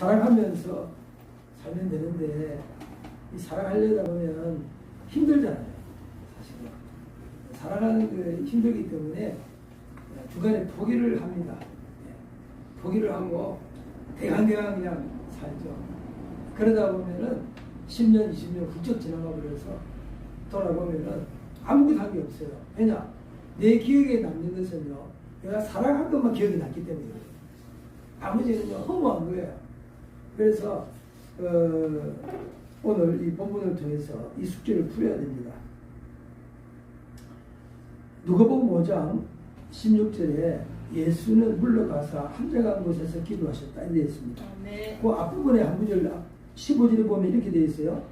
사랑하면서 살면 되는데 이 사랑하려다 보면 힘들잖아요. 사실은 사랑하는 게 힘들기 때문에 중간에 포기를 합니다. 포기를 하고 대강대강 그냥 살죠. 그러다 보면은 10년, 20년 훌쩍 지나가 버려서 돌아보면은 아무것도 한 게 없어요. 왜냐? 내 기억에 남는 것은요, 내가 사랑한 것만 기억이 났기 때문이에요. 나머지는요, 허무한 거예요. 그래서 오늘 이 본문을 통해서 이 숙제를 풀어야 됩니다. 누가복음 5장 16절에 예수는 물러가사 한적한 곳에서 기도하셨다 이렇게 되어 있습니다. 네. 그 앞부분에 한 구절 15절에 보면 이렇게 되어 있어요.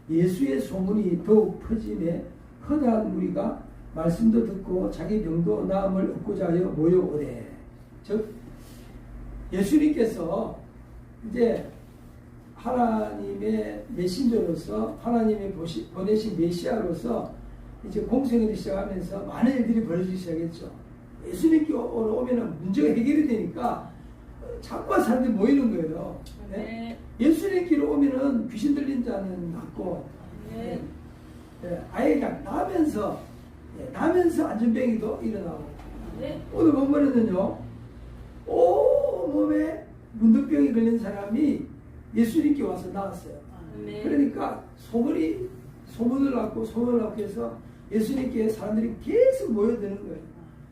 예수의 소문이 더욱 퍼짐에 허다한 무리가 말씀도 듣고 자기 병도 나음을 얻고자 하여 모여오되. 즉 예수님께서 이제 하나님의 메신저로서 하나님의 보내신 메시아로서 이제 공생을 시작하면서 많은 일들이 벌어지기 시작했죠. 예수님께 오면은 문제가 해결이 되니까 자꾸만 사람들이 모이는 거예요. 네? 네. 예수님께로 오면은 귀신 들린 자는 낫고, 네. 아예 그냥 나면서 안전병이도 일어나고. 네. 오늘 본문에는요, 온몸에 문득병이 걸린 사람이 예수님께 와서 나왔어요. 네. 그러니까 소문을 낳고 해서 예수님께 사람들이 계속 모여드는 거예요.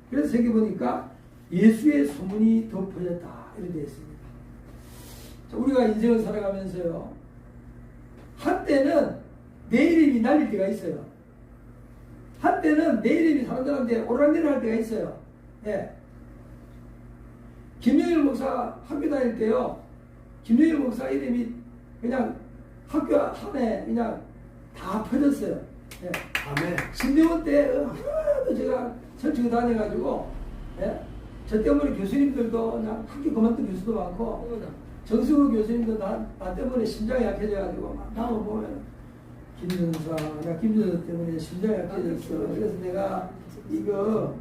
그래서 저기 보니까 예수의 소문이 더 퍼졌다 이렇게 되어 있습니다. 자, 우리가 인생을 살아가면서요, 한때는 내 이름이 날릴 때가 있어요. 한때는 내 이름이 사람들한테 오락내락 할 때가 있어요. 예. 김영일 목사 학교 다닐 때요, 김영일 목사 이름이 그냥 학교 안에 그냥 다 퍼졌어요. 예. 아멘. 신대원 때 하나도 제가 설치고 다녀가지고, 예? 저 때문에 교수님들도 그냥 학교 그만둔 교수도 많고, 정승우 교수님도 나 때문에 심장이 약해져가지고 막 나만 보면 김준서 때문에 심장이 약해졌어. 그래서 내가 이거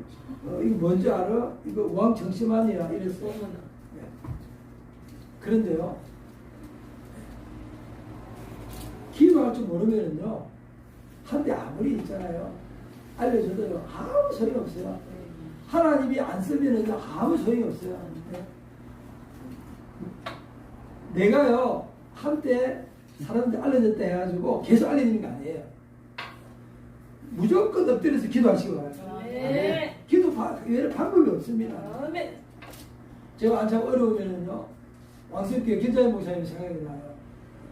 뭔지 알아? 이거 왕정심환이야 이랬어. 예. 그런데요, 기도할 줄 모르면은요, 한때 아무리 있잖아요, 알려줘도요 아무 소용이 없어요. 하나님이 안 쓰면은 아무 소용이 없어요. 네? 내가요 한때 사람들 알려졌다 해가지고 계속 알려지는 거 아니에요. 무조건 엎드려서 기도하시고 가요. 네. 기도 외에는 방법이 없습니다. 아멘. 제가 한참 어려우면은요, 왕성교회 길자의 목사님 생각이 나요.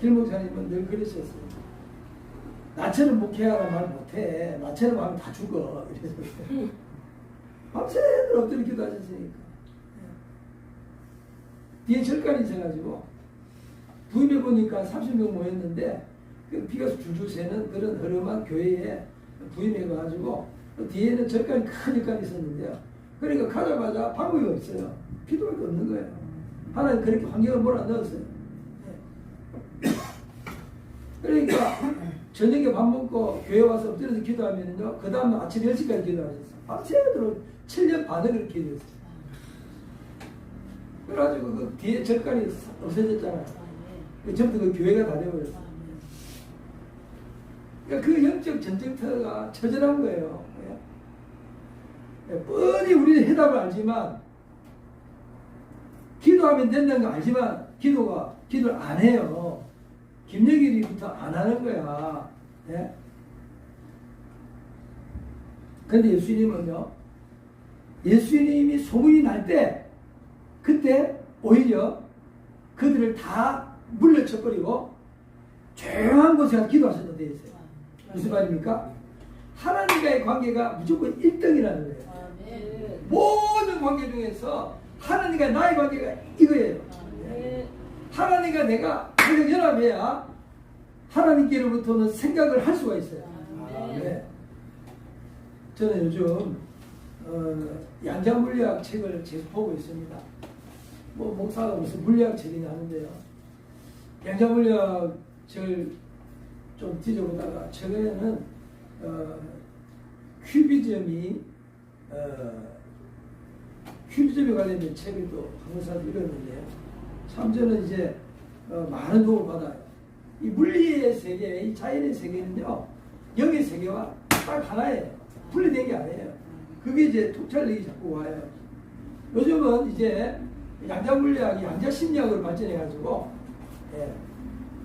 길 목사님은 늘 그러셨어요. 나처럼 목회하라 말 못해. 나처럼 하면 다 죽어. 이래서 밤새도록 엎드려 기도하셨으니까. 뒤에 절간이 있어가지고 부임해 보니까 30명 모였는데 그 비가 줄줄 새는 그런 허름한 교회에 부임해 가지고 뒤에는 절간이 큰 절간이 있었는데요. 그러니까 가자마자 방법이 없어요. 기도밖에 없는 거예요. 하나님 그렇게 환경을 몰아넣었어요. 그러니까 저녁에 밥 먹고 교회 와서 엎드려서 기도하면요, 그 다음날 아침 10시까지 기도하셨어요. 밤새도록 7년 반을 그렇게 기도했어요. 그래가지고 그 뒤에 절간이 없어졌잖아요. 전부 그 교회가 다 되어버렸어요. 그러니까 그 영적 전쟁터가 처절한 거예요. 뻔히 우리는 해답을 알지만, 기도하면 된다는 거 알지만 기도를 안 해요. 김영일이부터 안 하는 거야. 예? 그런데 예수님은요, 예수님이 소문이 날 때, 그때 오히려 그들을 다 물러쳐버리고 조용한 곳에 가서 기도하셨다 되어 있어요. 무슨 말입니까? 하나님과의 관계가 무조건 1등이라는 거예요. 모든 관계 중에서 하나님과 나의 관계가 이거예요. 하나님과 내가 연합해야 하나님께로부터는 생각을 할 수가 있어요. 네. 저는 요즘 양자물리학 책을 계속 보고 있습니다. 뭐 목사가 무슨 물리학 책이냐 하는데요, 양자물리학 책을 좀 뒤져보다가 최근에는 큐비즘에 관련된 책을 또 한번 사서 읽었는데요, 참 저는 이제 많은 도움을 받아요. 이 물리의 세계, 이 자연의 세계는요, 영의 세계와 딱 하나예요. 분리된 게 아니에요. 그게 이제 통찰력이 자꾸 와요. 요즘은 이제 양자물리학이 양자심리학으로 발전해가지고, 예,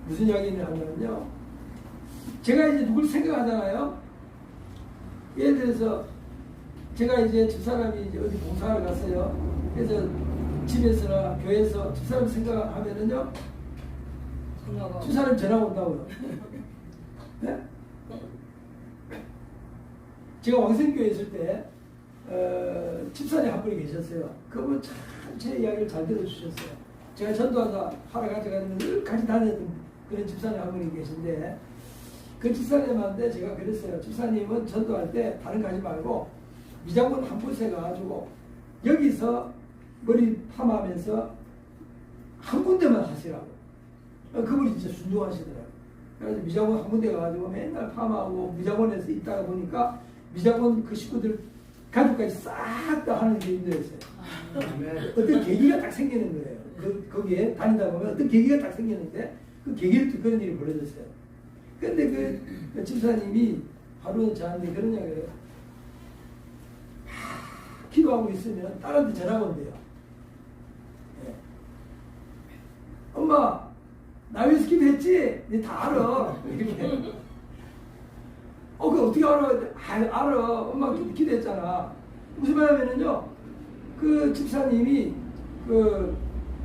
무슨 이야기를 하냐면요, 제가 이제 누굴 생각하잖아요. 예를 들어서 제가 이제 집사람이 이제 어디 봉사를 갔어요. 그래서 집에서나 교회에서 집사람 생각하면은요, 집사람 전화 온다고요. 네? 제가 왕생교회 있을 때 집사님 한 분이 계셨어요. 그분 참 제 이야기를 잘 들어주셨어요. 제가 전도하다 하러 가져가면 늘 같이 다녔던 그런 집사님 한 분이 계신데, 그 집사님한테 제가 그랬어요. 집사님은 전도할 때 다른 거 하지 말고 미장원 한 곳에 가가지고 여기서 머리 파마하면서 한 군데만 하시라고. 그분이 진짜 순종하시더라고요. 그래서 미장원 한 군데 가가지고 맨날 파마하고 미장원에서 있다가 보니까 미장원 그 식구들 가족까지 싹 다 하는 게 힘들었어요. 어떤 계기가 딱 생기는 거예요. 거기에 다니다 보면 어떤 계기가 딱 생기는데 그 계기를 또 그런 일이 벌어졌어요. 근데 그 집사님이 하루는 저한테 그런 이야기를 해요. 기도하고 있으면 딸한테 전화가 온대요. 예. 엄마, 나 위해서 기도했지? 니 다 알아. 이렇게. 그거 어떻게 알아? 알아. 엄마 기도했잖아. 무슨 말이냐면요, 그 집사님이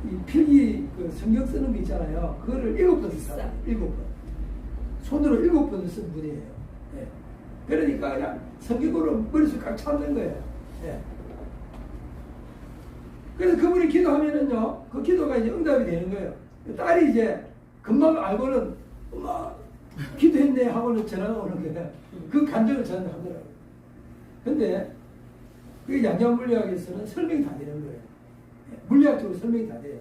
이 필기 성경 쓰는 거 있잖아요. 그거를 7번 썼어요. 7번. 손으로 7번을 쓴 분이에요. 예. 그러니까 그냥 성경으로 머릿속에 꽉 찼는 거예요. 예. 그래서 그분이 기도하면은요, 그 기도가 이제 응답이 되는 거예요. 딸이 이제 금방 알고는 엄마 기도했네 하고는 전화가 오는 거예요. 그 감정을 저는 하더라고요. 근데 그게 양자물리학에서는 설명이 다 되는 거예요. 예. 물리학적으로 설명이 다 돼요.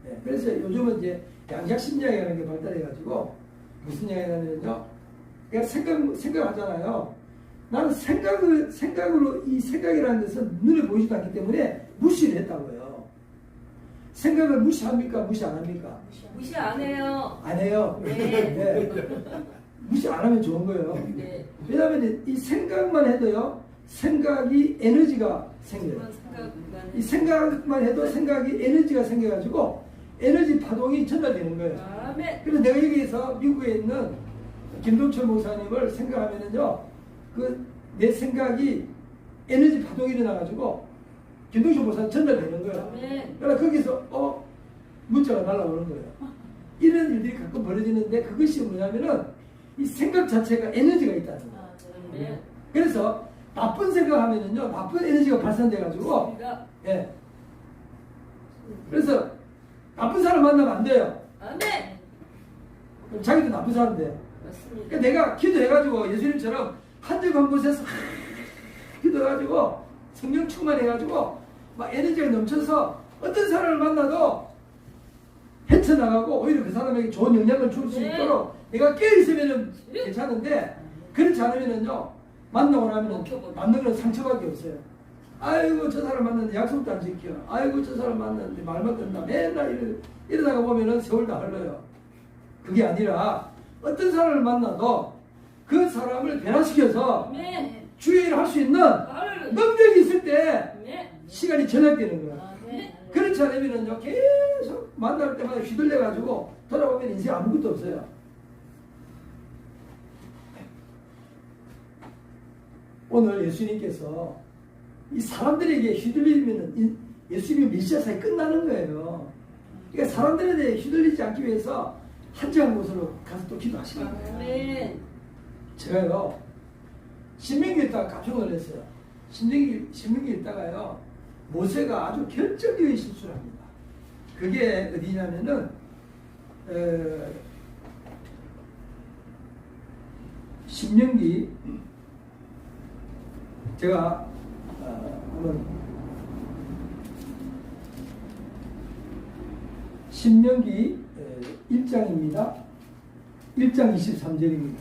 예. 그래서 요즘은 이제 양자심리학이라는 게 발달해가지고 무슨 이야기냐면요, 그냥 생각하잖아요. 나는 생각으로 이 생각이라는 것은 눈에 보이지도 않기 때문에 무시를 했다고요. 생각을 무시합니까? 무시 안 합니까? 무시 안 해요. 안 해요? 네. 네. 무시 안 하면 좋은 거예요. 네. 왜냐하면 이 생각만 해도요, 생각이 에너지가 생겨요. 이 생각만 해도 생각이 에너지가 생겨가지고 에너지 파동이 전달되는 거예요. 아멘. 그래서 내가 여기에서 미국에 있는 김동철 목사님을 생각하면은요, 내 생각이 에너지 파동이 일어나가지고 김동철 목사님 전달되는 거예요. 아멘. 그러니까 거기서 문자가 날아오는 거예요. 이런 일들이 가끔 벌어지는데 그것이 뭐냐면은 이 생각 자체가 에너지가 있다는 거예요. 아멘. 그래서 나쁜 생각하면은요, 나쁜 에너지가 발산돼가지고, 예. 그래서 나쁜 사람 만나면 안 돼요. 아멘. 그럼 자기도 나쁜 사람 돼요. 맞습니다. 그러니까 내가 기도해가지고 예수님처럼 한적한 곳에서 기도해가지고 성령 충만해가지고 막 에너지가 넘쳐서 어떤 사람을 만나도 헤쳐나가고 오히려 그 사람에게 좋은 영향을 줄 수 네. 있도록 내가 깨어있으면 괜찮은데, 그렇지 않으면은요, 만나고 나면 만나는 건 상처밖에 없어요. 아이고 저 사람 만났는데 약속도 안 지켜. 아이고 저 사람 만났는데 말만 듣나. 맨날 이러다가 보면은 세월 다 흘러요. 그게 아니라 어떤 사람을 만나도 그 사람을 변화시켜서 아멘. 주의 일을 할 수 있는 능력이 있을 때 아멘. 시간이 전락되는 거예요. 아멘. 그렇지 않으면은요, 계속 만날 때마다 휘둘려가지고 돌아보면 인생 아무것도 없어요. 오늘 예수님께서 이 사람들에게 휘둘리면 예수님의 메시아 사이 끝나는 거예요. 그러니까 사람들에 대해 휘둘리지 않기 위해서 한적한 곳으로 가서 또 기도하시는 거예요. 아멘. 제가요, 신명기 읽다가 깜짝 놀랐어요. 신명기 읽다가요, 모세가 아주 결정적인 실수를 합니다. 그게 어디냐면은 신명기, 제가 한번 신명기 1장입니다. 1장 23절입니다.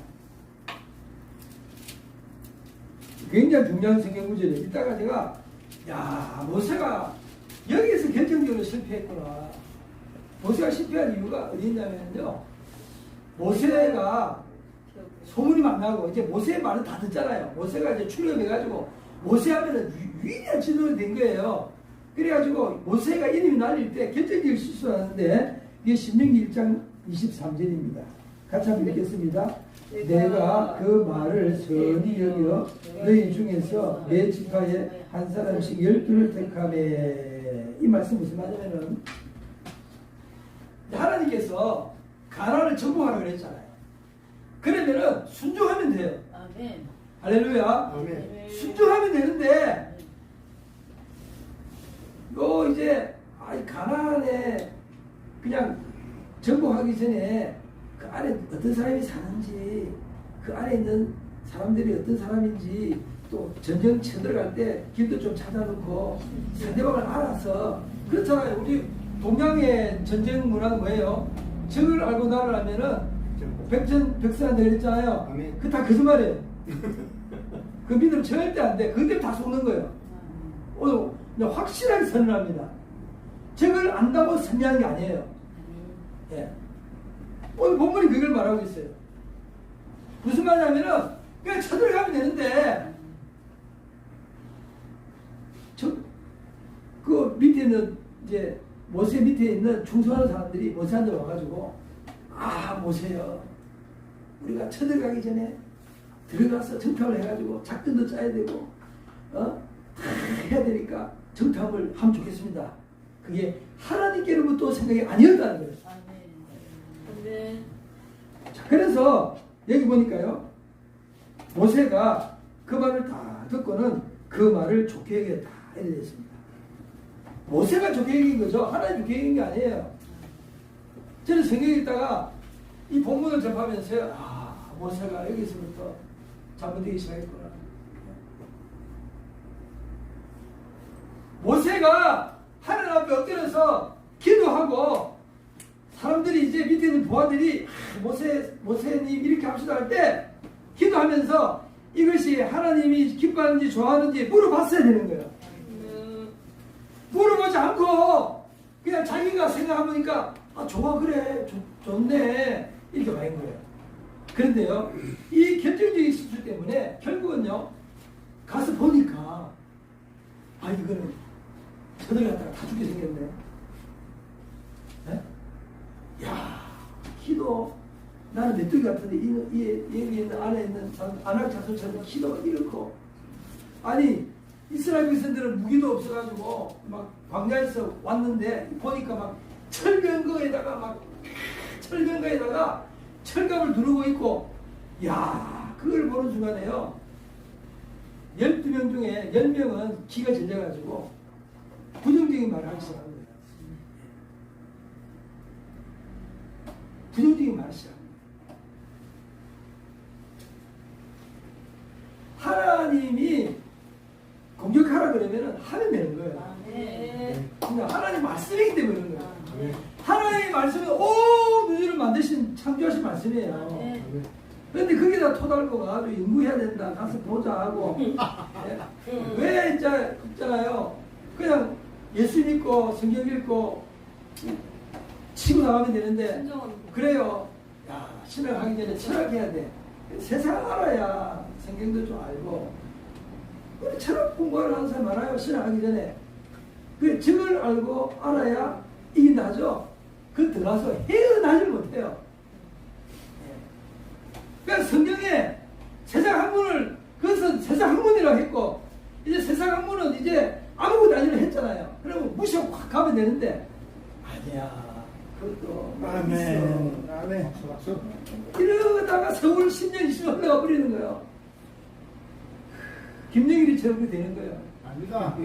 굉장히 중요한 성경 구절이에요. 이따가 제가 모세가 여기에서 결정적으로 실패했구나. 모세가 실패한 이유가 어디 있냐면요. 모세가 소문이 막 나고 이제 모세의 말은 다 듣잖아요. 모세가 이제 출애굽해가지고 모세하면은 위대한 지도가 된 거예요. 그래가지고 모세가 이름이 날릴 때 결정적인 실수를 하는데 이게 신명기 1장 23절입니다. 같이 한번 읽겠습니다. 내가 그 말을 선히 여겨 너희 중에서 내 지파에 한 사람씩 12를 택하매. 이 말씀 무슨 말이냐면은 하나님께서 가나안을 정복하라고 그랬잖아요. 그러면은 순종하면 돼요. 아멘. 할렐루야. 아멘. 순종하면 되는데 요 이제 가나안에 그냥 정복하기 전에 그 안에 어떤 사람이 사는지 그 안에 있는 사람들이 어떤 사람인지 또 전쟁 쳐들어갈 때 길도 좀 찾아놓고 상대방을 알아서 그렇잖아요. 우리 동양의 전쟁 문화는 뭐예요? 적을 알고 나를 하면은 백성한테 그랬잖아요. 아멘. 그 다 거짓말이에요. 그 믿음 절대 안 돼. 그때 다 속는 거예요. 오늘 확실하게 선언합니다. 적을 안다고 선언하는 게 아니에요. 예. 오늘 본문이 그걸 말하고 있어요. 무슨 말이냐면은 그냥 쳐들어가면 되는데 그 밑에 있는 이제 모세 밑에 있는 충성하는 사람들이 모세한테 와가지고 모세요. 우리가 쳐들어가기 전에 들어가서 정탐을 해가지고 작전도 짜야 되고 다 해야 되니까 정탐을 하면 좋겠습니다. 그게 하나님께로부터 생각이 아니었다는 거예요. 아멘. 자, 그래서 여기 보니까요. 모세가 그 말을 다 듣고는 그 말을 좋게 여겼다 이렇게 됐습니다. 모세가 좋게 여긴 거죠. 하나님 좋게 여긴 게 아니에요. 저는 성경에 있다가 이 본문을 접하면서 모세가 여기서부터 잘못되기 시작했구나. 모세가 하늘 앞에 엎드려서 기도하고 사람들이 이제 밑에 있는 부하들이 모세님 이렇게 합시다 할 때 기도하면서 이것이 하나님이 기뻐하는지 좋아하는지 물어봤어야 되는 거예요. 물어보지 않고 그냥 자기가 생각해보니까 좋아 그래 좋네 이렇게 말한 거예요. 그런데요 이 결정적인 실수 때문에 결국은요 가서 보니까 이거는 쳐들어갔다가 다 죽게 생겼네. 네? 야 기도 나는 메뚜기 같은데 여기 있는 안에 있는 안악자손처럼 기도가 이렇고 아니 이스라엘 백성들은 무기도 없어가지고 막 광야에서 왔는데 보니까 막 철병거에다가 철갑을 두르고 있고 야 그걸 보는 순간에요 12명 중에 10명은 기가 질려가지고 부정적인 말을 하기 시작한 거예요. 부정적인 말을 시작합니다. 하나님이 공격하라 그러면 하면 되는 거예요. 그러니까 하나님 말씀이기 때문에 그런 거예요. 하나님의 말씀은 온 우주를 만드신 창조하신 말씀이에요. 그런데 거기다 토달고 가서 연구해야 된다. 가서 보자 하고 왜 있잖아요. 그냥 예수 믿고 성경 읽고 치고 나가면 되는데 그래요. 야 신앙하기 전에 철학해야 돼. 세상 알아야 성경도 좀 알고 우리 철학 공부를 하는 사람 많아요. 신앙하기 전에 그 적을 알고 알아야 이긴다죠. 그 들어가서 헤어나질 못해요. 그러니까 성경에 세상 학문을 그것은 세상 학문이라고 했고 이제 세상 학문은 이제 아무것도 아니라 했잖아요. 그러면 무시하고 확 가면 되는데 아니야. 그것도 아멘. 아멘. 박수. 이러다가 서울 10년 20년 올라가 버리는 거예요. 김영일이처럼 그렇게 되는 거예요. 아니다.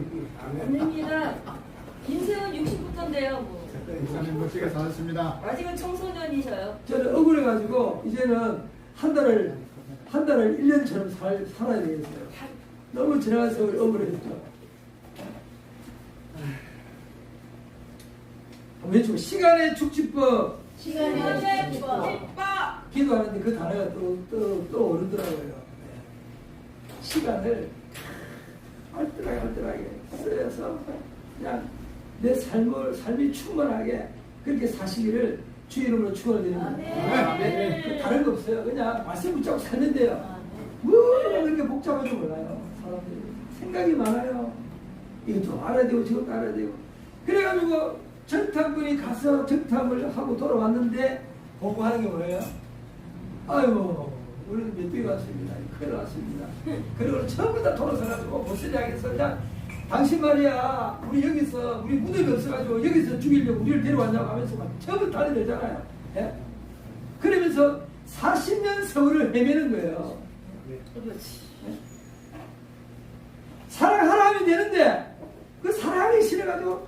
아닙니다. 인생은 60부터인데요. 뭐. 이사님 멋지게 사셨습니다. 아직은 청소년이셔요. 저는 억울해가지고 이제는 한 달을 1년처럼 살아야 되겠어요. 너무 지나간 세월이 억울했죠. 외치고 시간의 축지법. 시간의 축지법. 기도하는데 그 단어가 또 오르더라고요. 네. 시간을 알뜰하게 쓰여서 그냥 내 삶이 충분하게 그렇게 사시기를 주 이름으로 축원드립니다. 아멘. 그 다른 거 없어요. 그냥 말씀 붙잡고 살면 돼요. 아멘. 뭐 그렇게 복잡한 줄 몰라요. 사람들이 생각이 많아요. 이것도 알아야 되고 저것도 알아야 되고. 그래가지고 정탐꾼이 가서 정탐을 하고 돌아왔는데 보고하는 게 뭐예요? 아이고 우리는 메뚜기 왔습니다. 큰일 났습니다. 그리고 전부 다 돌아서가지고 보스리하겠어. 그냥 당신 말이야 우리 여기서 우리 무덤이 없어가지고 여기서 죽이려고 우리를 데려왔냐고 하면서 막 전부 달려들잖아요. 예? 그러면서 40년 세월을 헤매는 거예요. 그렇지. 사랑하라면 되는데 그 사랑하기 싫어가지고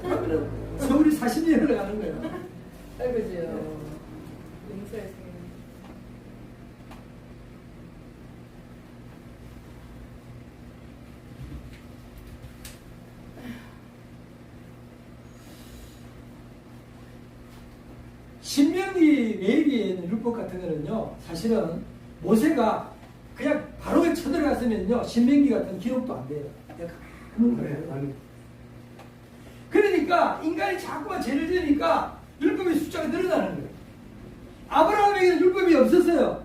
하면은 세월이 40년을 가는 거예요. 그죠. 용서했어요. 신명기 레위기에 있는 율법 같은 거는요 사실은 모세가 그냥 바로 쳐들어갔으면요 신명기 같은 기록도 안 돼요. 그런 거예요. 그러니까 인간이 자꾸만 죄를 지으니까 율법의 숫자가 늘어나는 거예요. 아브라함에게는 율법이 없었어요.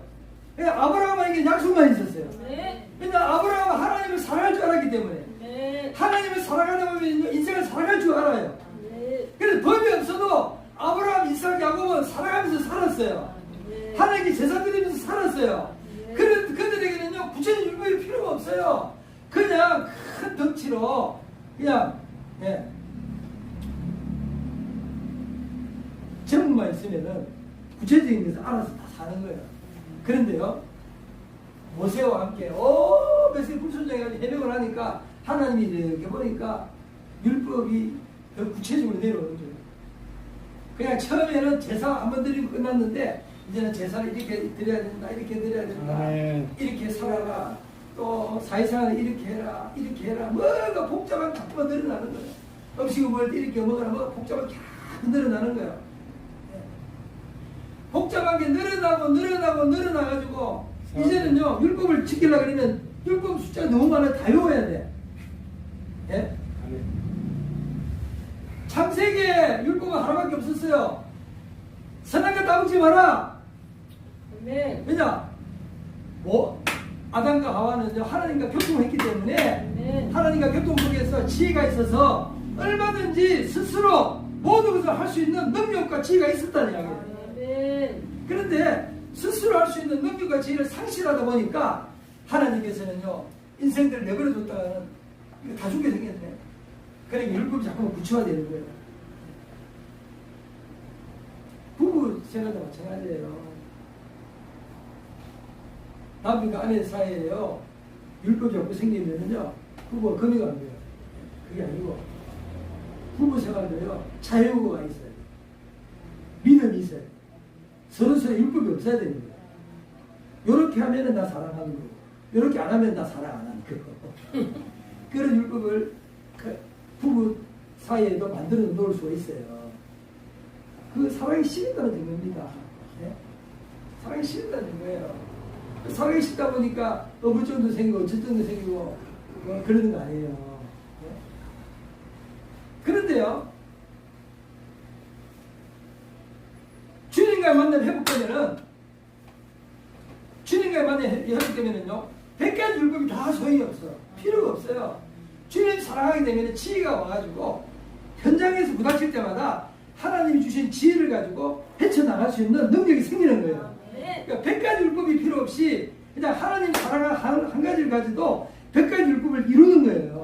그냥 아브라함에게 약속만 있었어요. 네. 근데 아브라함은 하나님을 사랑할 줄 알았기 때문에 네. 하나님을 사랑하다 보면 인생을 사랑할 줄 알아요. 네. 그래서 법이 없어도 아브라함, 이삭, 야곱은 살아가면서 살았어요. 네. 하나님께 제사 드리면서 살았어요. 네. 그들에게는요 구체적인 율법이 필요가 없어요. 그냥 큰 덩치로 그냥 정만 있으면은 구체적인 것을 알아서 다 사는 거예요. 그런데요 모세와 함께 몇세 불순종해가지고 해명을 하니까 하나님이 이렇게 보니까 율법이 더 구체적으로 내려오는 거예요. 그냥 처음에는 제사 한 번 드리고 끝났는데 이제는 제사를 이렇게 드려야 된다, 이렇게 드려야 된다, 아멘. 이렇게 살아라, 또 사회생활을 이렇게 해라, 이렇게 해라, 뭐가 복잡한 게 자꾸만 늘어나는 거예요. 음식을 먹을 때 이렇게 먹으라, 뭐가 복잡한 게 자꾸 늘어나는 거예요. 복잡한 게 늘어나가지고 이제는요 율법을 지키려고 그러면 율법 숫자가 너무 많아 다 외워야 돼. 예? 창세기에 율법은 하나밖에 없었어요. 선한 것 따먹지 마라. 네. 왜냐? 아담과 하와는 하나님과 교통했기 때문에 네. 하나님과 교통 속에서 지혜가 있어서 얼마든지 스스로 모든 것을 할 수 있는 능력과 지혜가 있었다는 이야기예요. 네. 그런데 스스로 할 수 있는 능력과 지혜를 상실하다 보니까 하나님께서는요 인생들을 내버려뒀다가는 이거 다 죽게 생겼네. 그러니까 율법이 자꾸만 구체화되는 거예요. 부부 생활도 마찬가지예요. 남편과 아내 사이에요 율법이 자꾸 생기면은요 부부가 금이 안 돼요. 그게 아니고 부부 생활도요 자유가 있어요. 믿음이 있어요. 서로서로 율법이 없어야 되는 거예요. 요렇게 하면은 나 사랑하는 거고 요렇게 안 하면 나 사랑 안 하는 거고 그런 율법을 부부 사이에도 만들어 놓을 수가 있어요. 그 사랑이 싫다는 겁니다. 네? 사랑이 싫다는 거예요. 사랑이 싫다 보니까 어부정도 생기고 어쩔정도 생기고 그러는 거 아니에요. 네? 그런데요 주님과의 만남이 회복되면은 주님과의 만남이 회복되면은요 100가지 율법이 다 소용이 없어요. 필요가 없어요. 주님 사랑하게 되면 지혜가 와가지고 현장에서 부닥칠 때마다 하나님이 주신 지혜를 가지고 헤쳐나갈 수 있는 능력이 생기는 거예요. 그러니까 100가지 율법이 필요 없이 그냥 하나님 사랑한 한 가지를 가지고 100가지 율법을 이루는 거예요.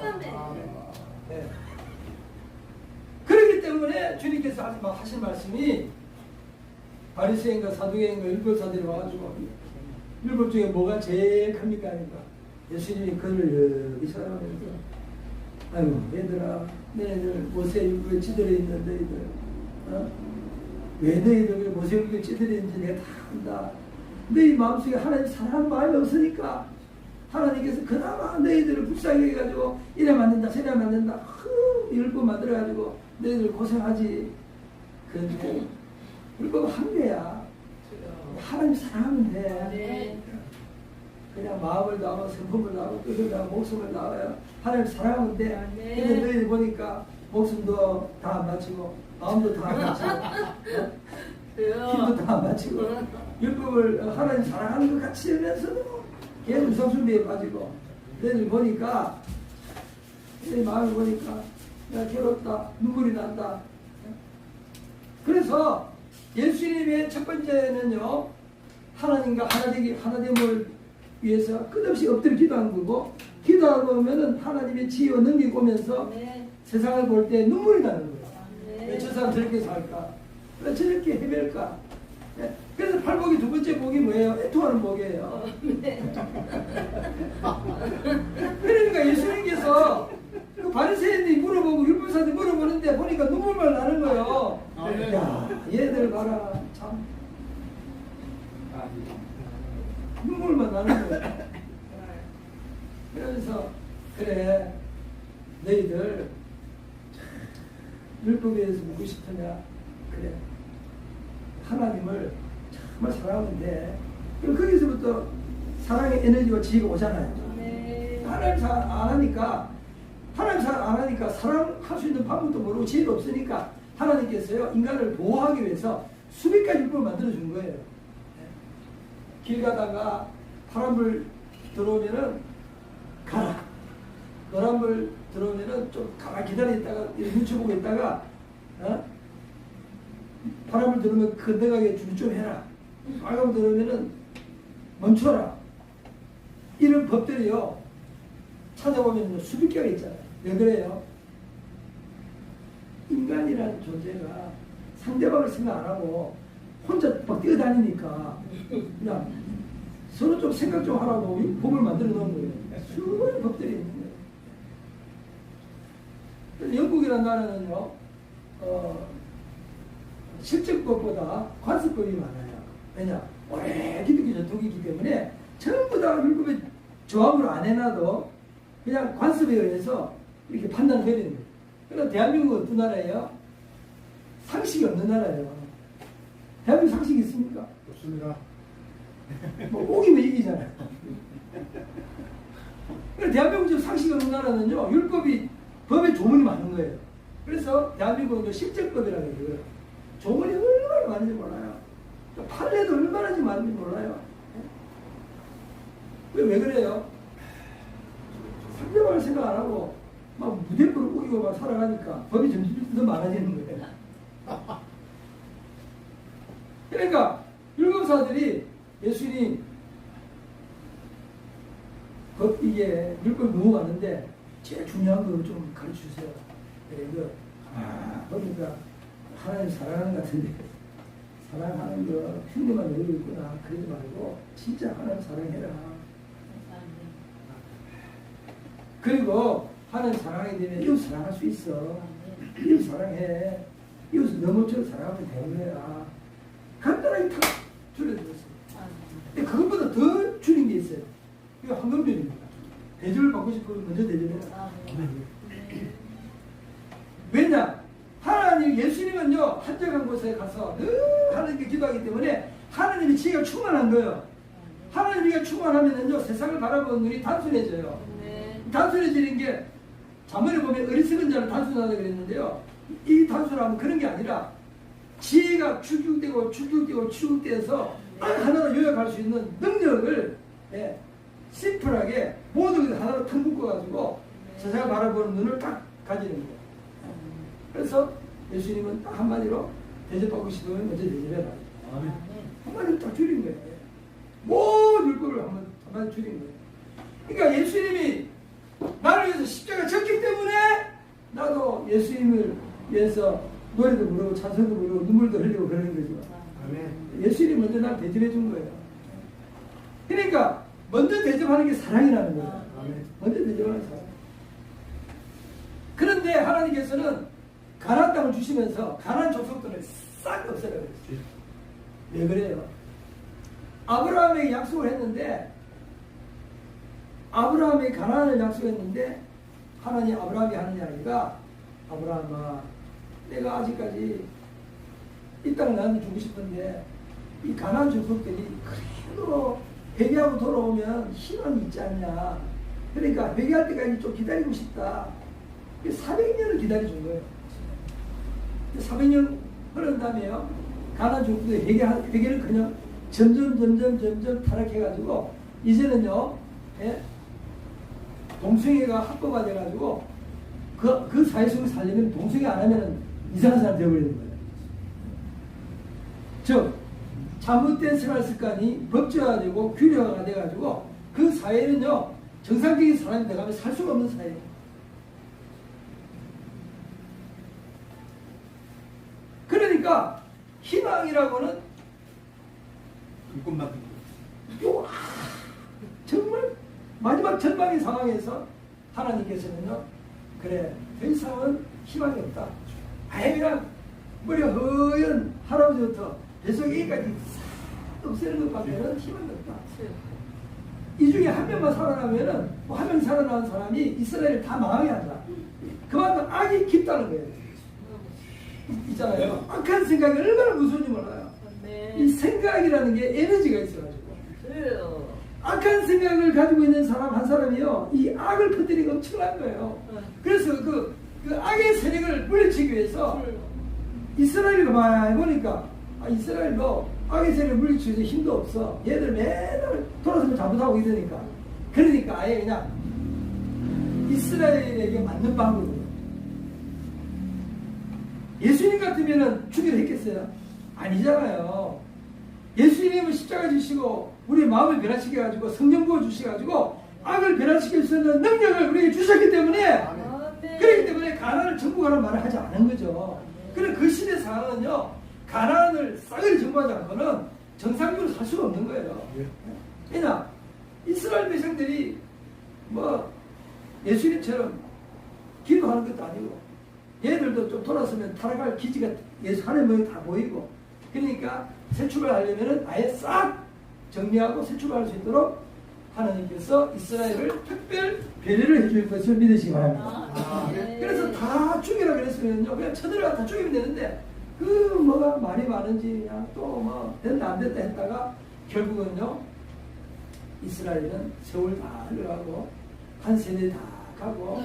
네. 그렇기 때문에 주님께서 하신 말씀이 바리새인과 사두개인과 율법사들이 와가지고 율법 중에 뭐가 제일 큽니까? 하니까 예수님이 그를 여기 쳐다보면서 아이고 얘들아 너희들 모세율법에 찌들어 있는 너희들 왜 너희들 모세율법에 찌들어 있는지 내가 다 안다. 너희 마음속에 하나님 사랑하는 마음이 없으니까 하나님께서 그나마 너희들을 불쌍히 해가지고 이래 만든다 저래 만든다 율법 만들어가지고 너희들 고생하지. 그런데 율법은 한 개야. 하나님 사랑하면 돼. 네. 그냥 마음을 나와 성품을 나와 뜻을 나와 목숨을 나와요. 하나님 사랑하면 돼. 네. 근데 너희들 보니까 목숨도 다 안 바치고 마음도 다 안 바치고 그래요. 힘도 다 안 바치고 율법을 하나님 사랑하는 것 같이 하면서도 계속 우상숭배에 빠지고 내일 보니까 내 마음을 보니까 내가 괴롭다 눈물이 난다. 그래서 예수님의 첫 번째는요 하나님과 하나됨을 위해서 끝없이 엎드려 기도하는 거고 기도하다 보면은 하나님의 지혜와 능력이 오면서 아멘. 세상을 볼 때 눈물이 나는 거예요. 아멘. 왜 저 사람 저렇게 살까? 왜 저렇게 헤맬까? 예? 그래서 팔복이 두 번째 복이 뭐예요? 애통하는 복이에요. 그러니까 예수님께서 그 바리새인들이 물어보고 율법사들이 물어보는데 보니까 눈물만 나는 거예요. 아멘. 야, 얘들 봐라. 참 눈물만 나는 거예요. 그러면서 그래 너희들 율법에 대해서 묻고 싶으냐? 그래 하나님을 정말 사랑하면 돼. 그럼 거기서부터 사랑의 에너지와 지혜가 오잖아요. 아멘. 하나님 사랑 안 하니까 하나님 사랑 안 하니까 사랑할 수 있는 방법도 모르고 지혜도 없으니까 하나님께서요 인간을 보호하기 위해서 수백 가지 율법을 만들어 준 거예요. 길 가다가 파란불 들어오면은 가라. 노란불 들어오면은 좀 가만히 기다리다가 눈치 보고 있다가 파란불 들어오면 건너가게 준비 좀 해라. 빨간불 들어오면은 멈춰라. 이런 법들이요 찾아보면 수백 개가 있잖아요. 왜 그래요? 인간이라는 존재가 상대방을 생각 안 하고 혼자 막 뛰어다니니까 그냥 서로 좀 생각 좀 하라고 법을 만들어 놓은 거예요. 수많은 법들이 있는 거예요. 그래서 영국이라는 나라는요, 실정법보다 관습법이 많아요. 왜냐? 오래 기독교 전통이기 때문에 전부 다 율법에 조합을 안 해놔도 그냥 관습에 의해서 이렇게 판단을 내리는 거예요. 그러나 대한민국은 어떤 나라예요? 상식이 없는 나라예요. 대한민국 상식이 있습니까? 좋습니다. 뭐 오기면 이기잖아요. 그래서 대한민국 지금 상식이 없는 나라는요 율법이 법에 조문이 많은 거예요. 그래서 대한민국은 실정법이라고 해요. 조문이 얼마나 많은지 몰라요. 판례도 얼마나 많은지 몰라요. 왜 그래요? 상대방을 생각 안 하고 막 무대포를 우기고 막 살아가니까 법이 점점 더 많아지는 거예요. 그러니까 율법사들이 예수님 이게 율법이 너무 많은데 제일 중요한 거 좀 가르쳐 주세요. 그래 보니까 하나님 사랑하는 것 같은데 사랑하는 거 흉내만 내고 있구나. 그러지 말고 진짜 하나님 사랑해라. 그리고 하나님 사랑하게 되면 이웃 사랑할 수 있어. 이웃 사랑해. 이웃을 너 모처럼 사랑하면 되는 거야. 간단하게 탁 줄여들었어요. 근데 그것보다 더 줄인 게 있어요. 이거 황금줄입니다. 대접을 받고 싶으면 먼저 대접해라. 왜냐? 하나님, 예수님은요, 한적한 곳에 가서 늘 하나님께 기도하기 때문에 하나님의 지혜가 충만한 거예요. 하나님이 충만하면은요, 세상을 바라보는 눈이 단순해져요. 단순해지는 게, 자문에 보면 어리석은 자는 단순하다고 그랬는데요. 이 단순함은 그런 게 아니라, 지혜가 축적되어서 하나로 요약할 수 있는 능력을, 심플하게 모든 것을 하나로 탁 묶어가지고 세상을 바라보는 눈을 딱 가지는 거예요. 그래서 예수님은 딱 한마디로 대접하고 싶으면 먼저 대접해라. 한마디로 딱 줄인 거예요. 모든 율법을 한마디 줄인 거예요. 그러니까 예수님이 나를 위해서 십자가 졌기 때문에 나도 예수님을 위해서 노래도 부르고 찬송도 부르고 눈물도 흘리고 그러는 거죠. 예수님이 먼저 나를 대접해 준 거예요. 그러니까 먼저 대접하는 게 사랑이라는 거예요. 먼저 대접하는 사랑. 그런데 하나님께서는 가나안 땅을 주시면서 가나안 족속들을 싹 없애라고 그랬어요. 왜 그래요? 아브라함에게 약속을 했는데 아브라함에게 가나안을 약속했는데 하나님 아브라함이 하는 이야기가 아브라함아 내가 아직까지 이 땅을 나한테 주고 싶은데 이 가나안 족속들이 그래도 회개하고 돌아오면 희망이 있지 않냐. 그러니까 회개할 때까지 좀 기다리고 싶다. 400년을 기다려준 거예요. 400년 흐른 다음에요. 가나안 족속의 회개를 그냥 점점 타락해가지고 이제는요, 예? 동성애가 합법화 돼가지고 그 사회 속에 살려면 동성애 안 하면 이상한 사람 되어버리는 거예요. 즉 잘못된 생활 습관이 법제화되고 규례화가 돼가지고 그 사회는요 정상적인 사람이 돼가면 살 수가 없는 사회예요. 그러니까 희망이라고는 꿈만 정말 마지막 전방의 상황에서 하나님께서는요, 그래 더 이상은 희망이 없다. 아예 그냥 머리 허연 할아버지부터 뱃속에까지 싹 없애는 것밖에는 희망이 없다. 이 중에 한 명만 살아나면은 한 명 살아나는 사람이 이스라엘을 다 망하게 한다. 그만큼 악이 깊다는 거예요. 있잖아요. 악한 생각이 얼마나 무서운지 몰라요. 이 생각이라는 게 에너지가 있어가지고 악한 생각을 가지고 있는 사람 한 사람이요 이 악을 퍼뜨리기 엄청난 거예요. 그래서 그 악의 세력을 물리치기 위해서 이스라엘을 가만히 보니까 이스라엘도 악의 세력을 물리치기 위해서 힘도 없어. 얘들 맨날 돌아서면 잘못하고 이러니까 그러니까 아예 그냥 이스라엘에게 맞는 방법으로 예수님 같으면은 죽이려 했겠어요? 아니잖아요. 예수님은 십자가 지시고 우리 마음을 변화시켜가지고 성령 부어 주셔가지고 악을 변화시킬 수 있는 능력을 우리에게 주셨기 때문에 그렇기 때문에 가나안을 정복하라는 말을 하지 않은 거죠. 그래 그 시대 상황은요 가나안을 싸그리 정복하지 않고는 정상적으로 살 수가 없는 거예요. 왜냐 이스라엘 백성들이 뭐 예수님처럼 기도하는 것도 아니고 얘들도 좀 돌아서면 타락할 기지가 예수 하나님의 다 보이고 그러니까 새 출발하려면 아예 싹 정리하고 새 출발할 수 있도록 하나님께서 이스라엘을 특별 배려를 해줄 것을 믿으시기 바랍니다. 그래서 다 죽이라 그랬으면요 그냥 쳐들어가 다 죽이면 되는데 그 뭐가 말이 많은지 그냥 또 뭐 된다 안 된다 했다가 결국은요 이스라엘은 세월 다 흘러가고 한 세대 다 가고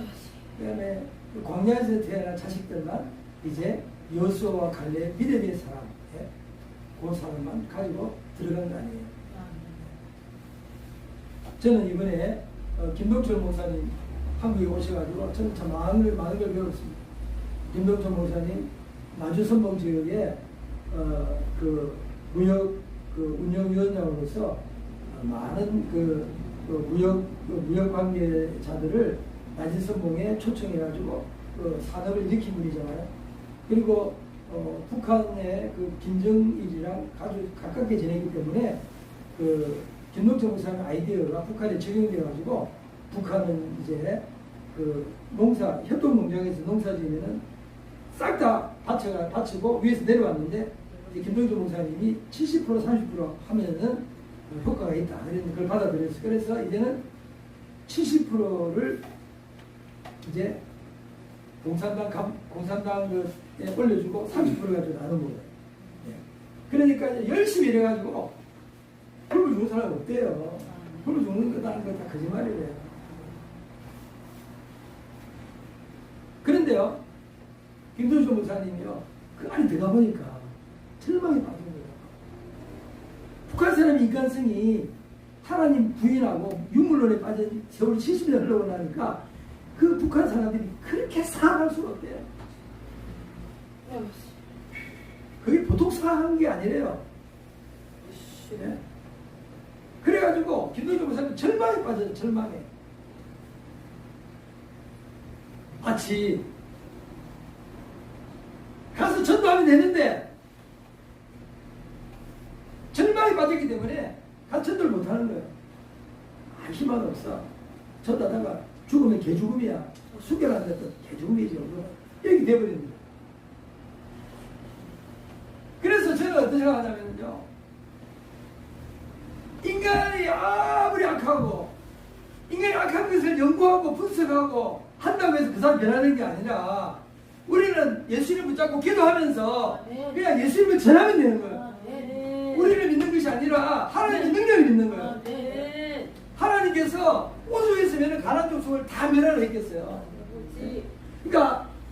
그다음에 광야에서 태어난 자식들만 이제 여호수아와 갈렙 믿음의 사람 그 사람만 가지고 들어간 거 아니에요. 저는 이번에 김동철 목사님 한국에 오셔가지고 저는 참 많은 걸 배웠습니다. 김동철 목사님 나주선봉 지역에 그 무역 운영위원장으로서 많은 무역 관계자들을 나주선봉에 초청해가지고 그 산업을 일으킨 분이잖아요. 그리고 북한의 그 김정일이랑 아주 가깝게 지내기 때문에 그 김동철 목사님 아이디어가 북한에 적용돼가지고 북한은 이제 그 협동 농장에서 농사 지으면은 싹 다 받치고 위에서 내려왔는데 이제 김동철 목사님이 70% 30% 하면은 효과가 있다. 그걸 받아들였어요. 그래서 이제는 70%를 이제 공산당에 올려주고 30% 가지고 나눈 거예요. 그러니까 이제 열심히 일해가지고 굶어 죽는 사람이 없대요. 굶어 죽는 거다는 건 다 거짓말이래요. 그런데요, 김동철 목사님이요, 그 안에 들어가 보니까 절망에 빠진 거예요. 북한 사람의 인간성이 하나님 부인하고 유물론에 빠진 세월이 70년 흘러고 나니까 그 북한 사람들이 그렇게 사랑할 수가 없대요. 그게 보통 사랑한 게 아니래요. 네? 그래가지고 김동철 목사님 절망에 빠져요. 절망에. 마치 가서 전도하면 되는데 절망에 빠졌기 때문에 가서 전도를 못하는 거예요. 희망 없어. 전도하다가 죽으면 개죽음이야. 수결 안 됐던 개죽음이죠. 이렇게 돼버리는 거예요. 그래서 저는 어떻게 생각하냐면요, 인간이 아무리 악하고 인간이 악한 것을 연구하고 분석하고 한다고 해서 그 사람 변하는 게 아니라 우리는 예수님 붙잡고 기도하면서 그냥 예수님을 전하면 되는 거예요. 우리를 믿는 것이 아니라 하나님의 능력을 믿는 거예요. 하나님께서 우주에 있으면 가나안 족속을 다 멸하려 했겠어요.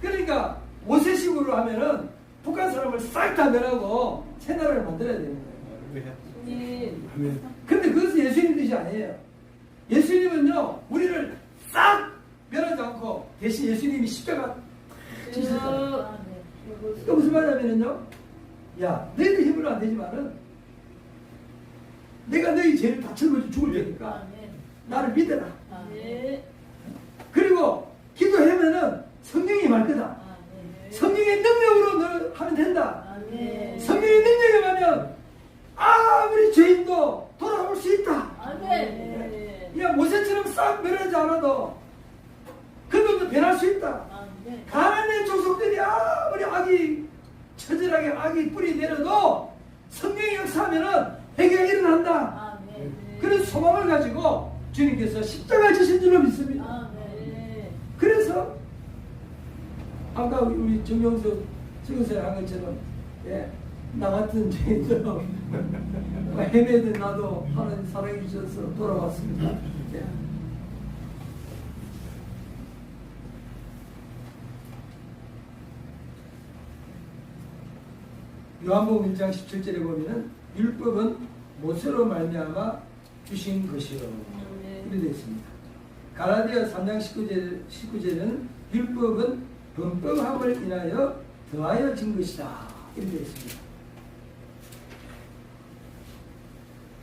그러니까 모세식으로 하면은 북한 사람을 싹 다 멸하고 새 나라를 만들어야 되는 거예요. 주님. 아멘. 근데 그것은 예수님 뜻이 아니에요. 예수님은요, 우리를 싹 멸하지 않고 대신 예수님이 십자가 지셨어요. 또 무슨 말이냐면요, 야, 너희들 힘으로 안 되지만은 내가 너희 죄를 다 짊어지고 죽을 테니까 나를 믿어라. 네. 그리고 기도하면은 성령이 말 거다. 성령의 능력으로 너 하면 된다. 성령의 능력에 가면 아무리 죄인도 돌아올 수 있다. 네. 그냥 모세처럼 싹 멸하지 않아도 그들도 변할 수 있다. 가나안의 족속들이 아무리 악이 처절하게 악이 뿌리 내려도 성령의 역사하면은 회개가 일어난다. 그런 소망을 가지고 주님께서 십자가 지신 줄로 믿습니다. 그래서 아까 우리 정영석 한 것처럼, 예, 나 같은 죄인도 헤매던 나도 하나님 사랑해 주셔서 돌아왔습니다. 예. 요한복음 1장 17절에 보면은 율법은 모세로 말미암아 주신 것이요, 이렇게 되어 있습니다. 갈라디아 3장 19절에는 율법은 범법함을 인하여 더하여 진 것이다, 이렇게 되어 있습니다.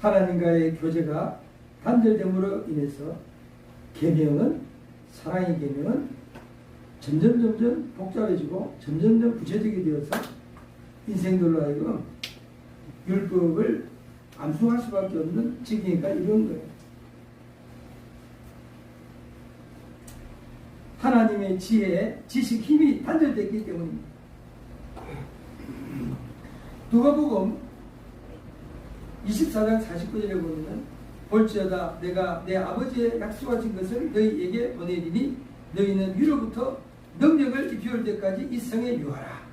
하나님과의 교제가 단절됨으로 인해서 계명은, 사랑의 계명은 점점 복잡해지고 점점 구체적이 되어서 인생들로 하여금 율법을 암송할 수밖에 없는 지경이가 이런 거예요. 하나님의 지혜, 지식, 힘이 단절됐기 때문입니다. 누가복음 24장 49절에 보면 볼지어다 내가 내 아버지의 약속하신 것을 너희에게 보내리니 너희는 위로부터 능력을 입혀올 때까지 이 성에 유하라.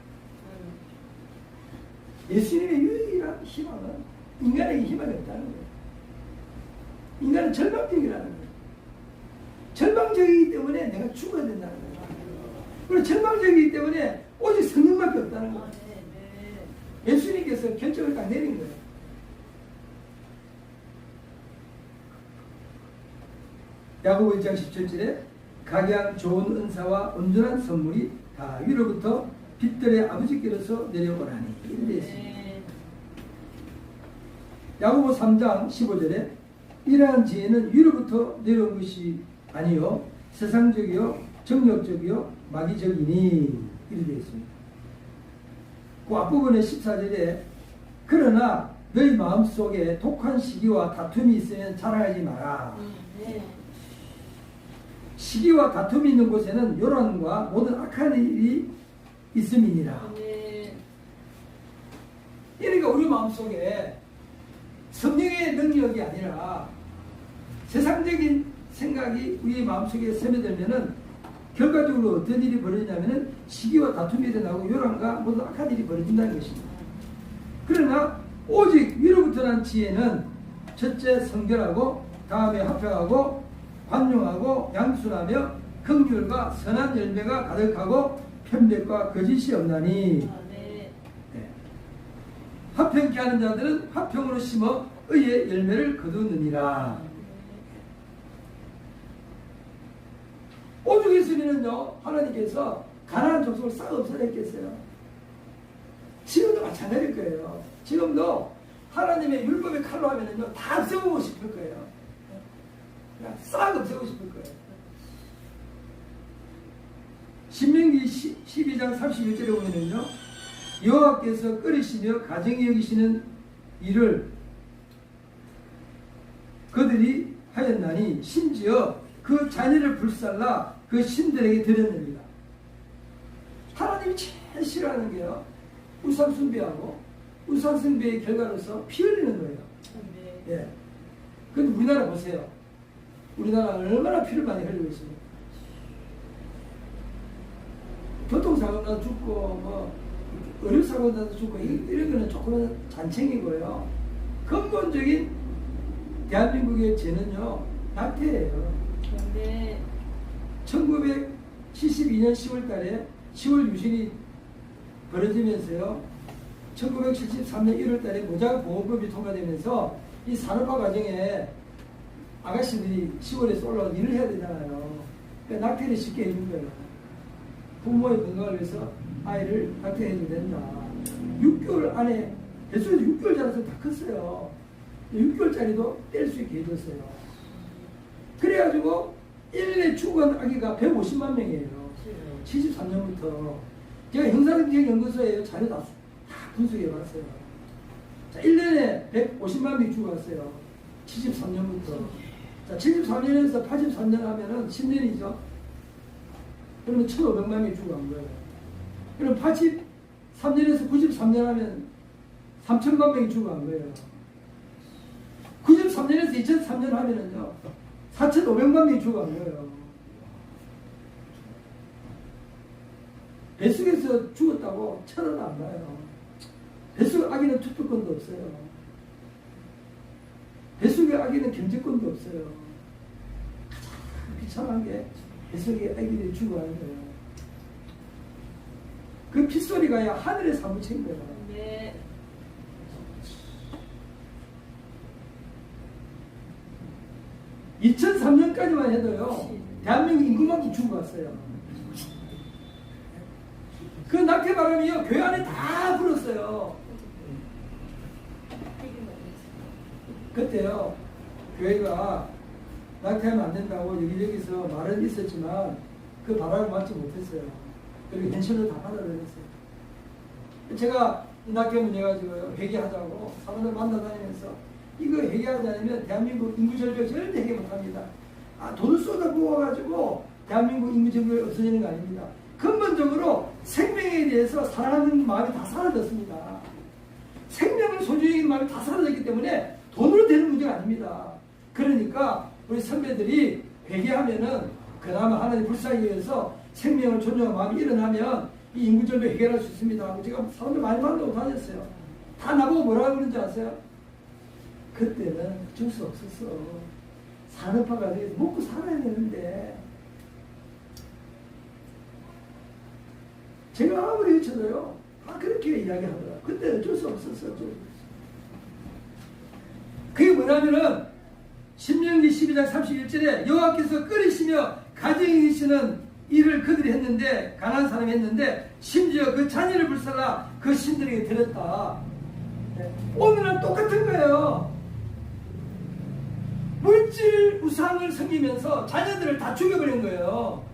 예수님의 유일한 희망은 인간에게 희망이 없다는 거예요. 인간은 절망적이라는 거예요. 절망적이기 때문에 내가 죽어야 된다는 거예요. 그리고 절망적이기 때문에 오직 성령밖에 없다는 거예요. 예수님께서 결정을 딱 내린 거예요. 야고보 1장 17절에 각양 좋은 은사와 온전한 선물이 다 위로부터 빛들의 아버지께로서 내려오라니, 이렇게 되어 있습니다. 야고보 3장 15절에 이러한 지혜는 위로부터 내려온 것이 아니요 세상적이요 정력적이요 마귀적이니, 이렇게 되어 있습니다. 그 앞부분의 14절에 그러나 너희 마음속에 독한 시기와 다툼이 있으면 자랑하지 마라. 시기와 다툼이 있는 곳에는 요란과 모든 악한 일이 있음이니라. 그러니까 우리 마음속에 성령의 능력이 아니라 세상적인 생각이 우리 마음속에 스며들면은 결과적으로 어떤 일이 벌어지냐면은 시기와 다툼이 일어나고 요란과 모든 악한 일이 벌어진다는 것입니다. 그러나 오직 위로부터 난 지혜는 첫째 성결하고 다음에 화평하고 관용하고 양순하며 긍휼과 선한 열매가 가득하고 편백과 거짓이 없나니. 네. 화평케 하는 자들은 화평으로 심어 의의 열매를 거두느니라. 오죽 있으면요 하나님께서 가난한 족속을 싹 없애겠어요. 지금도 마찬가지일 거예요. 지금도 하나님의 율법의 칼로 하면은요 다 없애고 싶을 거예요. 그냥 싹 없애고 싶을 거예요. 신명기 12장 31절에 보면은요 여호와께서 끓이시며 가정히 여기시는 일을 그들이 하였나니 심지어 그 자녀를 불살라 그 신들에게 드렸느니라. 하나님이 제일 싫어하는 게요 우상 숭배하고 우상 숭배의 결과로서 피 흘리는 거예요. 예. 근데 우리나라 보세요. 우리나라 얼마나 피를 많이 흘리고 있습니까? 교통사고 나도 죽고 뭐 의료사고 나도 죽고 이런 거는 조금은 잔챙이고요. 근본적인 대한민국의 죄는요 낙태예요. 1970 72년 10월 달에 10월 유신이 벌어지면서요. 1973년 1월 달에 모자보호법이 통과되면서 이 산업화 과정에 아가씨들이 시골에서 올라와 일을 해야 되잖아요. 그러니까 낙태를 쉽게 해준 거예요. 부모의 건강을 위해서 아이를 낙태해도 된다. 6개월 안에 뱃속에서 6개월 자라서 다 컸어요. 6개월짜리도 뗄 수 있게 해줬어요. 그래가지고 1년에 죽은 아기가 150만 명이에요. 73년부터. 제가 형사경제연구소에 자료 다 분석해봤어요. 자, 1년에 150만 명이 죽었어요. 73년부터. 자, 73년에서 83년 하면은 10년이죠. 그러면 1,500만 명이 죽어간 거예요. 그럼 83년에서 93년 하면 3,000만 명이 죽어간 거예요. 93년에서 2003년 하면은요, 4,500만 명이 죽어간 거예요. 뱃속에서 죽었다고 천원 안 봐요. 뱃속 아기는 투표권도 없어요. 뱃속의 아기는 경제권도 없어요. 가장 비참한 게 뱃속의 아기들이 죽어가는 거예요. 그 핏소리가 하늘에 사무친 거예요. 네. 2003년까지만 해도요, 대한민국 인구만큼 죽어갔어요. 그 낙태 바람이요, 교회 안에 다 불었어요. 그때요, 교회가 낙태하면 안 된다고 여기저기서 말은 있었지만 그 바람을 막지 못했어요. 그리고 현실로 다 받아들였어요. 제가 이 낙태 문제 가지고 회개하자고 사람들 만나다니면서 이거 해결하지 않으면 대한민국 인구절벽 절대 해결 못합니다. 돈을 쏟아부어가지고 대한민국 인구절벽이 없어지는 거 아닙니다. 근본적으로 생명에 대해서 사랑하는 마음이 다 사라졌습니다. 생명을 소중히 여기는 마음이 다 사라졌기 때문에 돈으로 되는 문제가 아닙니다. 그러니까 우리 선배들이 회개하면은 그나마 하나님 불쌍히 여겨서 생명을 존중하는 마음이 일어나면 이 인구절벽 해결할 수 있습니다. 제가 사람들 많이 만나고 다녔어요. 다 나보고 뭐라고 그러는지 아세요? 그때는 어쩔 수 없었어. 산업화가 돼서 먹고 살아야 되는데 제가 아무리 외쳐도요 다 그렇게 이야기하더라고요. 그때 어쩔 수 없었어. 그게 뭐냐면은 신명기 12장 31절에 여호와께서 끓이시며 가정에 계시는 일을 그들이 했는데 가난한 사람이 했는데 심지어 그 자녀를 불살라 그 신들에게 드렸다. 네. 오늘은 똑같은 거예요. 물질 우상을 섬기면서 자녀들을 다 죽여버린 거예요.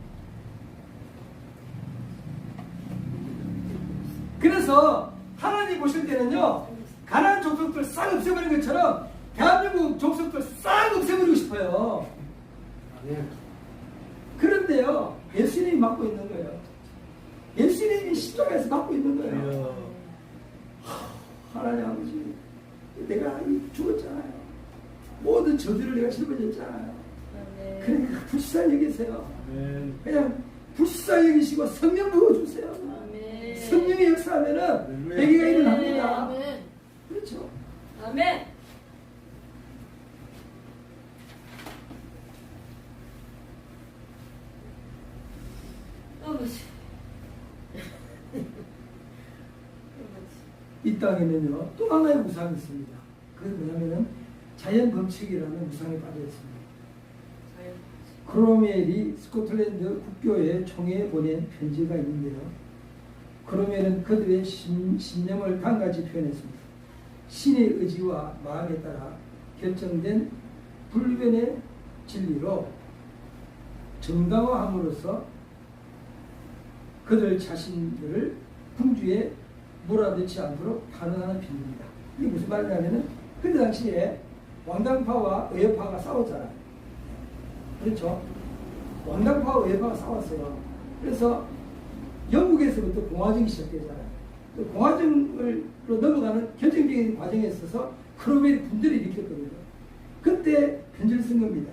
그래서 하나님 보실 때는요, 가난한 족속들 싹 없애버린 것처럼 대한민국 족속들 싹 없애버리고 싶어요. 그런데요, 예수님이 맡고 있는 거예요. 예수님이 십자가에서 맡고 있는 거예요. 하나님 아버지, 내가 죽었잖아요. 모든 저주를 내가 짊어졌잖아요. 그러니까 불쌍히 여기세요. 그냥 불쌍히 여기시고 성령 부어주세요. 성령이 역사하면은 회개가 일어납니다. 그렇죠. 아멘. 이 땅에는요 또 하나의 우상이 있습니다. 그게 뭐냐면은 자연 법칙이라는 우상에 빠져 있습니다. 크로멜이 스코틀랜드 국교회 총회에 보낸 편지가 있는데요. 크로멜은 그들의 신념을 다음같이 표현했습니다. 신의 의지와 마음에 따라 결정된 불변의 진리로 정당화함으로써 그들 자신들을 궁주에 몰아넣지 않도록 단언하는 편입니다. 이게 무슨 말이냐면은 그때 당시에 왕당파와 의회파가 싸웠잖아요. 그렇죠? 왕당파와 의회파가 싸웠어요. 그래서 영국에서부터 공화정이 시작되잖아요. 그 공화정으로 넘어가는 결정적인 과정에 있어서 크로멜이 분열을 일으켰거든요. 그때 편지를 쓴 겁니다.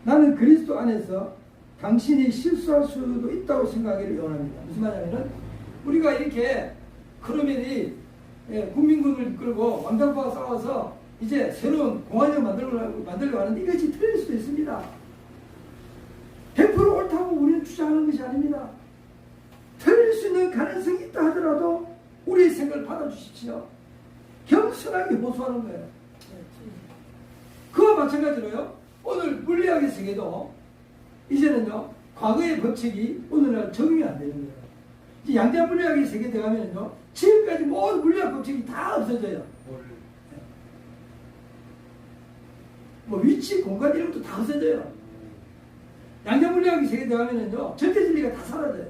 나는 그리스도 안에서 당신이 실수할 수도 있다고 생각하기를 원합니다. 무슨 말이냐면 우리가 이렇게 크로멜이 국민군을 이끌고 왕당파와 싸워서 이제 새로운 공화정을 만들려고 하는데 이것이 틀릴 수도 있습니다. 100% 옳다고 우리는 주장하는 것이 아닙니다. 틀릴 수 있는 가능성이 있다 하더라도 우리의 생각을 받아주십시오. 겸손하게 호소하는 거예요. 그와 마찬가지로요. 오늘 물리학의 세계도 이제는요. 과거의 법칙이 오늘날 적용이 안 되는 거예요. 이제 양자 물리학의 세계 들어가면요. 지금까지 모든 물리학 법칙이 다 없어져요. 뭐 위치, 공간 이런 것도 다 없어져요. 양자 물리학의 세계 들어가면요. 절대 진리가 다 사라져요.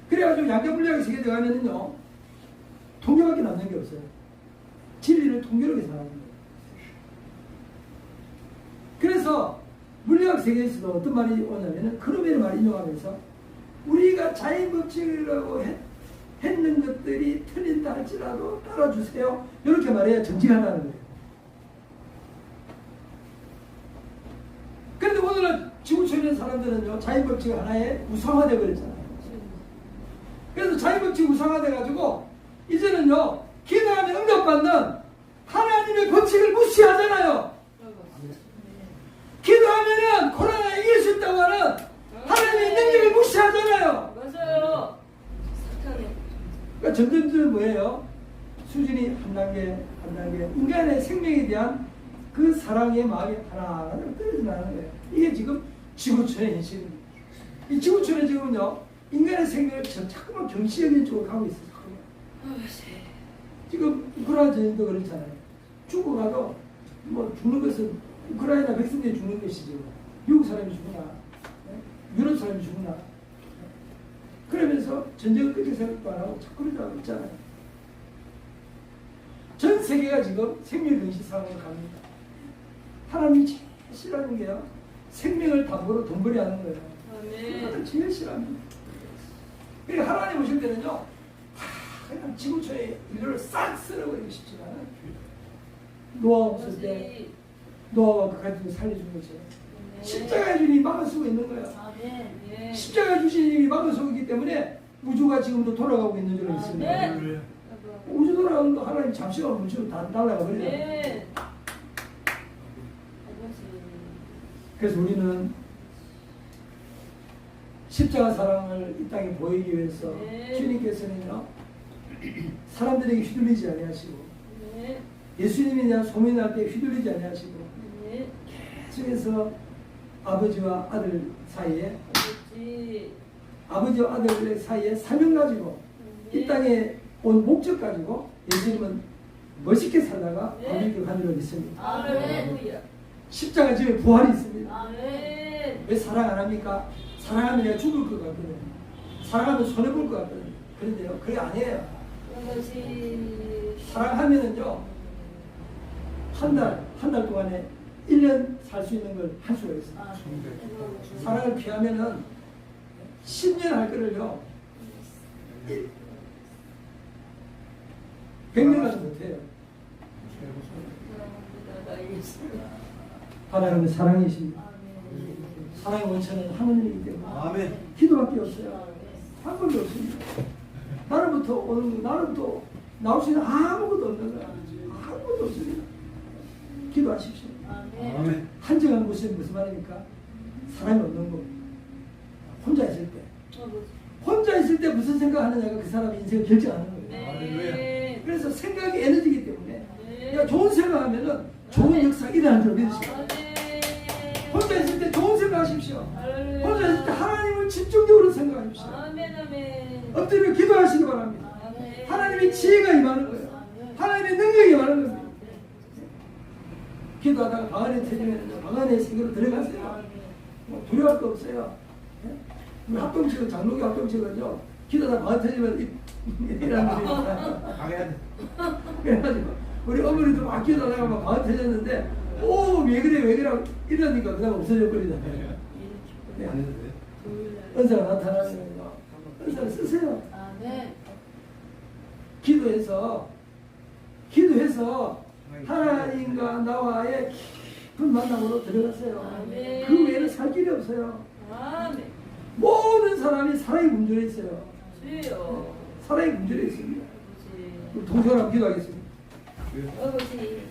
그래가지고 양자 물리학의 세계 들어가면요. 통계밖에 남는 게 없어요. 진리를 통계로 계산하는 거예요. 그래서 물리학 세계에서도 어떤 말이 오냐면은 크로멜의 말을 인용하면서 우리가 자연법칙이라고 했는 것들이 틀린다 할지라도 따라주세요. 이렇게 말해야 정직하다는 거예요. 그런데 오늘은 지구촌에 있는 사람들은요. 자연법칙 하나에 우상화되어 버렸잖아요. 그래서 자연법칙 우상화돼가지고 이제는요. 기도하면 응답받는 하나님의 법칙을 무시하잖아요. 기도하면은 코로나 이길 수 있다고 하는 하나님의 능력을 무시하잖아요. 맞아요. 사탄의 그러니까 점점 뭐예요? 수준이 한 단계 한 단계 인간의 생명에 대한 그 사랑의 마음이 하나하나 떨어져 나가는 거예요. 이게 지금 지구촌의 현실입니다. 이 지구촌에 지금요 인간의 생명을 자꾸만 경시적인 쪽으로 가고 있어요. 지금 우크라이나 전쟁도 그렇잖아요. 죽어가도 뭐 죽는 것은 우크라이나 백성들이 죽는 것이죠. 미국 사람이 죽으나 유럽 사람이 죽으나 그러면서 전쟁을 끝에 생각도 안 하고 자꾸 그러고 있잖아요. 전 세계가 지금 생명경시 상황으로 갑니다. 하나님이 제일 싫어하는 게요. 생명을 담보로 돈벌이 하는 거예요. 하나님 제일 싫어합니다. 그러니까 하나님 오실 때는요. 그냥 지구촌의 인류를 싹 쓸어버리고 싶지만 노아 없을 때 노아와 그 가족을 살려주는 것처럼 십자가의 주님이 막아 쓰고 있는 거예요. 십자가 주님이 막아 쓰고 있기 때문에 우주가 지금도 돌아가고 있는 줄 있습니다. 우주 돌아가는 거 하나님 잠시만 멈추면 다 날아가 버려요. 그래서 우리는 십자가 사랑을 이 땅에 보이기 위해서 주님께서는요 사람들에게 휘둘리지 아니하시고 예수님에 대한 소문이 날 때 휘둘리지 아니하시고 계속해서 아버지와 아들 사이에 아버지와 아들 사이에 사명 가지고 이 땅에 온 목적 가지고 예수님은 멋있게 살다가 아버지를 가지고 있습니다. 십자가 집에 부활이 있습니다. 왜 사랑 안 합니까? 사랑하면 내가 죽을 것 같거든요. 사랑하면 손해볼 것 같거든요. 그런데요, 그게 아니에요. 사랑하면은요, 한 달 동안에 1년 살 수 있는 걸 할 수가 있어요. 사랑을 피하면은 10년 할 거를요, 100년까지 못해요. 하나님은 사랑이십니다. 사랑의 원천은 하나님이기 때문에 아멘. 기도밖에 없어요. 한 번도 없습니다. 나로부터 오는 거, 나로부터 나올 수 있는 아무것도 없는 거야. 아무것도 없습니다. 기도하십시오. 아멘. 한정한 곳이 무슨 말입니까? 사람이 없는 거. 혼자 있을 때. 혼자 있을 때 무슨 생각하느냐가 그 사람의 인생을 결정하는 거예요. 그래서 생각이 에너지이기 때문에 내가 좋은 생각하면은 좋은 역사가 일어나는 줄 믿으시고 혼자 있을 때 좋은 생각하십시오. 혼자 있을 때 하나님을 집중적으로 생각하십시오. 엎드려 기도하시기 바랍니다. 하나님의 지혜가 임하는 거예요. 하나님의 능력이 임하는 겁니다. 기도하다가 방 안에 터지면 방 안에 세계로 들어가세요. 뭐 두려워할 거 없어요. 우리 합동치고 장로교 합동치고요. 기도하다가 방 안에 터지면 이라는 분이 가야 돼. 그래가지고 우리 어머니도 막 기도하다가 막 방 안에 터졌는데 왜 그래 이러니까 그냥 없어져 버리잖아요. 네. 은사가 나타나는 거예요. 은사를 쓰세요. 기도해서 하나님과 나와의 깊은 만남으로 들어갔어요. 그 외에는 살 길이 없어요. 모든 사람이 사랑에 굶주려 있어요. 사랑에 굶주려 있습니다. 우리 동생하고 기도하겠습니다. 아버지